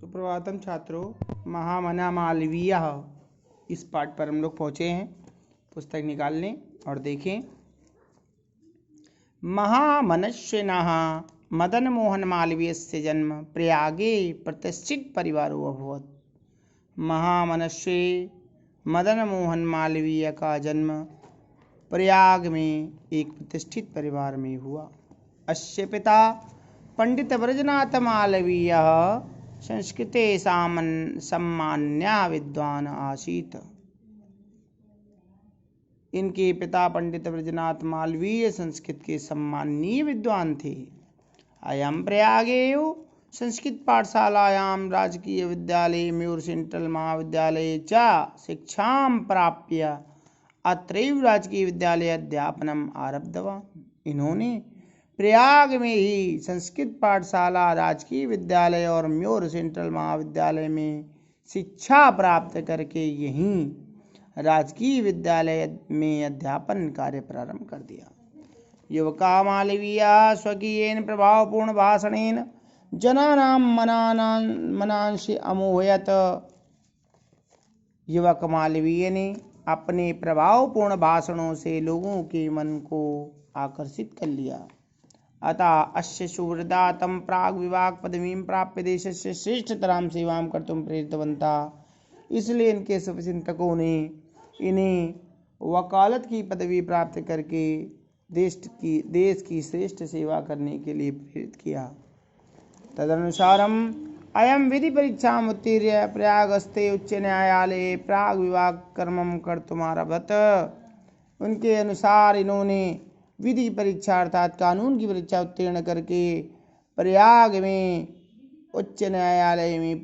सुप्रभातम छात्रों। महामना मालवीय इस पाठ पर हम लोग पहुँचे हैं। पुस्तक निकाल लें और देखें। महामनस्विनः मदन मोहन मालवीयस्य जन्म प्रयागे प्रतिष्ठित परिवारो अभवत्। महामनस्वी मदन मोहन मालवीय का जन्म प्रयाग में एक प्रतिष्ठित परिवार में हुआ। अस्य पिता पंडित ब्रजनाथ मालवीय संस्कृते सम्मान्या विद्वान आसीत्। इनके पिता पंडित ब्रजनाथ मालवीय संस्कृत के सम्माननीय विद्वान थे। अयं प्रयागेयो संस्कृत पाठशालायां राजकीय विद्यालये मयूर सेंट्रल महाविद्यालये च शिक्षां प्राप्य अत्रैव राजकीय विद्यालये अध्यापनम् आरब्धवान्। इन्होंने प्रयाग में ही संस्कृत पाठशाला, राजकीय विद्यालय और म्योर सेंट्रल महाविद्यालय में शिक्षा प्राप्त करके यहीं राजकीय विद्यालय में अध्यापन कार्य प्रारंभ कर दिया। युवका मालवीय स्वकीयेन प्रभावपूर्ण भाषणेन जनानां मनांसि अमोहयत। युवक मालवीय ने अपने प्रभावपूर्ण भाषणों से लोगों के मन को आकर्षित कर लिया। अतः अस्य सुहृदा तं प्राग विभाग पदवीं प्राप्य देशस्य श्रेष्ठतरां सेवां कर्तुं प्रेरितवन्तः। इसलिए इनके शुभचिंतकों ने इन्हें वकालत की पदवी प्राप्त करके देश की श्रेष्ठ सेवा करने के लिए प्रेरित किया। तदनुसारम अयम विधि परीक्षाम् उत्तीर्य प्रयागस्थे उच्च न्यायालये प्राग विभाग कर्मं कर्तुम् आरभत। उनके अनुसार इन्होंने विधि परीक्षा अर्थात कानून की परीक्षा उत्तीर्ण करके प्रयाग में उच्च न्यायालय में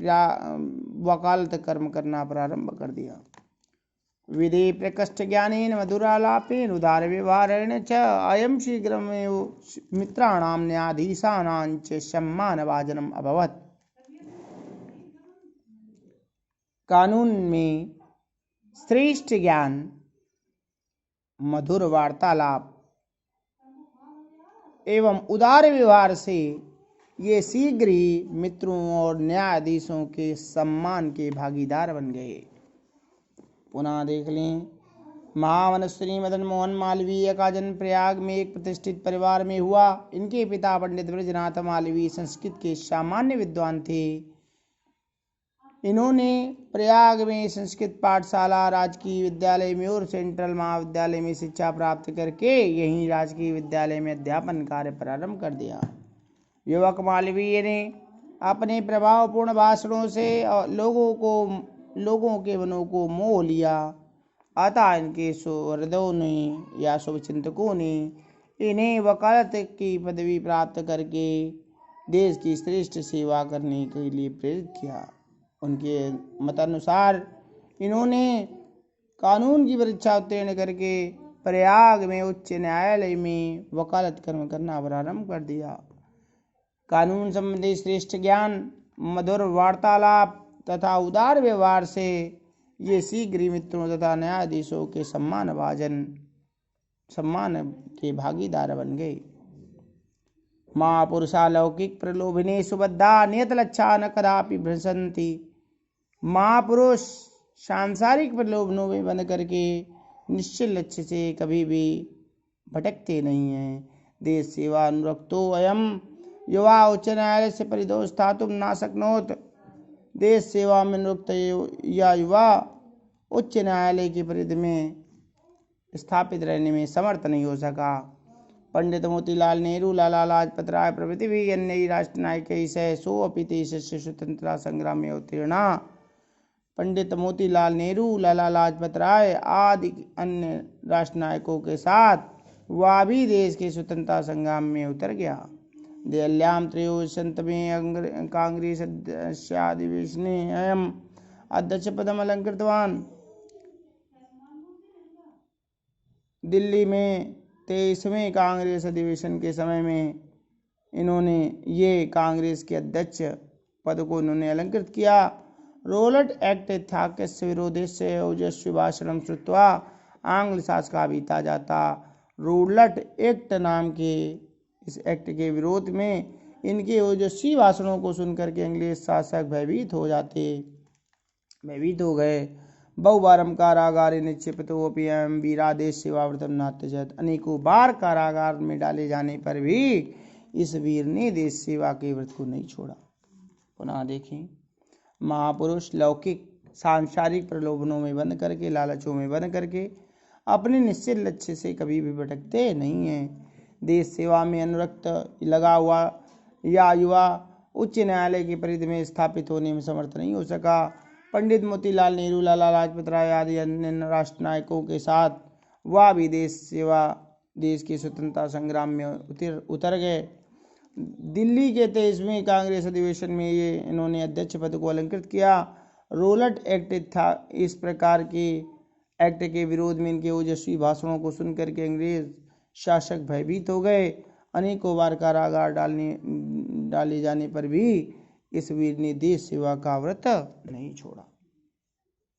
वकालत कर्म करना प्रारंभ कर दिया। विधि प्रकृष्ट ज्ञानेन मधुरालापेन उदार व्यवहारेण च अयं शीघ्रमेव मित्राणां न्यायाधीशानां च सम्मानभाजनम् अभवत्। कानून में श्रेष्ठ ज्ञान, मधुर वार्तालाप एवं उदार व्यवहार से ये शीघ्र ही मित्रों और न्यायाधीशों के सम्मान के भागीदार बन गए। पुनः देख लें। महामनस्वी मदन मोहन मालवीय का जन्म प्रयाग में एक प्रतिष्ठित परिवार में हुआ। इनके पिता पंडित ब्रजनाथ मालवीय संस्कृत के सामान्य विद्वान थे। इन्होंने प्रयाग में संस्कृत पाठशाला, राजकीय विद्यालय म्यूर सेंट्रल महाविद्यालय में शिक्षा प्राप्त करके यहीं राजकीय विद्यालय में अध्यापन कार्य प्रारंभ कर दिया। युवक मालवीय ने अपने प्रभावपूर्ण भाषणों से लोगों के मनों को मोह लिया। अतः इनके सुहृदों ने या शुभचिंतकों ने इन्हें वकालत की पदवी प्राप्त करके देश की श्रेष्ठ सेवा करने के लिए प्रेरित किया। उनके मतानुसार इन्होंने कानून की परीक्षा उत्तीर्ण करके प्रयाग में उच्च न्यायालय में वकालत कर्म करना प्रारंभ कर दिया। कानून संबंधी श्रेष्ठ ज्ञान, मधुर वार्तालाप तथा उदार व्यवहार से ये शीघ्र मित्रों तथा न्यायाधीशों के सम्मान के भागीदार बन गए। महापुरुषालौकिक प्रलोभने सुबद्धा नियतलक्षा न कदापि भ्रंसन्ति। महापुरुष सांसारिक प्रलोभनों में बंध करके निश्चित लक्ष्य से कभी भी भटकते नहीं हैं। देश सेवा अनुरक्तो अयम युवा उच्च न्यायालय से परिदोष स्थातुं न शक्नोत। देश सेवा में अनुरक्त या युवा उच्च न्यायालय की परिधि में स्थापित रहने में समर्थ नहीं हो सका। पंडित मोतीलाल नेहरू, लाला लाजपत राय प्रभृति भी अन्य राष्ट्रनायक सह सोअपि देशस्य स्वतंत्रता संग्राम में उत्तीर्णा। पंडित मोतीलाल नेहरू, लाला लाजपत राय आदि अन्य राष्ट्रनायकों के साथ वह भी देश के स्वतंत्रता संग्राम में उतर गया। देहल्यां त्रयोदशतमे कांग्रेस अध्यक्षाधिवेशने अयम् अध्यक्षपदम् अलंकृतवान्। दिल्ली में 23वें कांग्रेस अधिवेशन के समय में इन्होंने ये कांग्रेस के अध्यक्ष पद को इन्होंने अलंकृत किया। रोलट एक्ट इत्थाकस्य विरोधस्य ओजस्वी भाषणं श्रुत्वा आंग्ल शासका भीता जाता। रोलट एक्ट नाम के इस एक्ट के विरोध में इनके ओजस्वी भाषणों को सुनकर के अंग्रेज शासक भयभीत हो गए। बहुबारम कारागारे निक्षिप्तोऽपि अयं वीरादेश सेवाव्रतं नात्यजत्। अनेकों बार कारागार में डाले जाने पर भी इस वीर ने देश सेवा के व्रत को नहीं छोड़ा। पुनः देखें, महापुरुष लौकिक सांसारिक प्रलोभनों में बंद करके, लालचों में बंद करके अपने निश्चित लक्ष्य से कभी भी भटकते नहीं हैं। देश सेवा में अनुरक्त लगा हुआ या युवा उच्च न्यायालय की परिधि में स्थापित होने में समर्थ नहीं हो सका। पंडित मोतीलाल नेहरू, लाला लाजपत राय आदि अन्य राष्ट्र नायकों के साथ वह भी देश के स्वतंत्रता संग्राम में उतर गए। दिल्ली के 23वें कांग्रेस अधिवेशन में इन्होंने अध्यक्ष पद को अलंकृत किया। रोलट एक्ट था। इस प्रकार के एक्ट के विरोध में इनके ओजस्वी भाषणों को सुनकर के अंग्रेज शासक भयभीत हो गए। अनेकों बार कारागार डाले जाने पर भी इस वीर ने देश सेवा का व्रत नहीं छोड़ा।